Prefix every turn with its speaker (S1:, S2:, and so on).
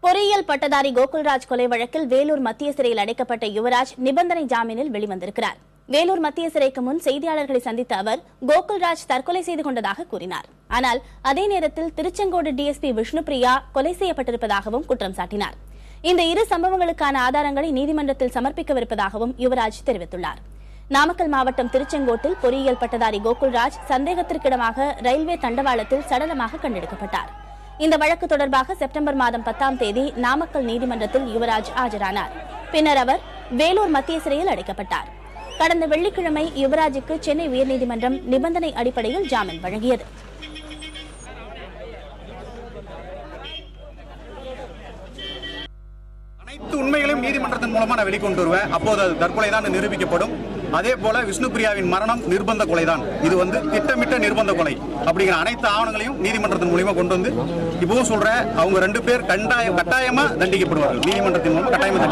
S1: பொறியியல் பட்டதாரி கோகுல்ராஜ் கொலை வழக்கில் வேலூர் மத்திய சிறையில் அடைக்கப்பட்ட யுவராஜ் நிபந்தனை ஜாமீனில் வெளிவந்திருக்கிறார். வேலூர் மத்திய சிறைக்கு முன் செய்தியாளர்களை சந்தித்த அவர் கோகுல்ராஜ் தற்கொலை செய்து கொண்டதாக கூறினார். ஆனால் அதே நேரத்தில் திருச்செங்கோடு டிஎஸ்பி விஷ்ணுபிரியா கொலை செய்யப்பட்டிருப்பதாகவும் குற்றம் சாட்டினார். இந்த இரு சம்பவங்களுக்கான ஆதாரங்களை நீதிமன்றத்தில் சமர்ப்பிக்கவிருப்பதாகவும் யுவராஜ் தெரிவித்துள்ளார். நாமக்கல் மாவட்டம் திருச்செங்கோட்டில் பொறியியல் பட்டதாரி கோகுல்ராஜ் சந்தேகத்திற்கிடமாக ரயில்வே தண்டவாளத்தில் சடலமாக கண்டெடுக்கப்பட்டார். இந்த வழக்கு தொடர்பாக செப்டம்பர் மாதம் 10ஆம் தேதி நாமக்கல் நீதிமன்றத்தில் யுவராஜ் ஆஜரானார். பின்னர் அவர் வேலூர் மத்திய சிறையில் அடைக்கப்பட்டார். கடந்த வெள்ளிக்கிழமை யுவராஜுக்கு சென்னை உயர்நீதிமன்றம் நிபந்தனை அடிப்படையில் ஜாமீன் வழங்கியது.
S2: அனைத்து உண்மைகளையும் நீதிமன்றத்தின் மூலமா நான் வெளிக்கொண்டு வருவேன். அப்போது அது தற்கொலைதான் நிரூபிக்கப்படும். அதே போல விஷ்ணுபிரியாவின் மரணம் நிர்பந்த கொலைதான். இது திட்டமிட்ட நிர்பந்த கொலை அப்படிங்கிற அனைத்து ஆவணங்களையும் நீதிமன்றத்தின் மூலமா கொண்டு வந்து இப்பவும் சொல்ற அவங்க 2 பேர் கட்டாயமா தண்டிக்கப்படுவார்கள். நீதிமன்றத்தின் மூலமா கட்டாயமா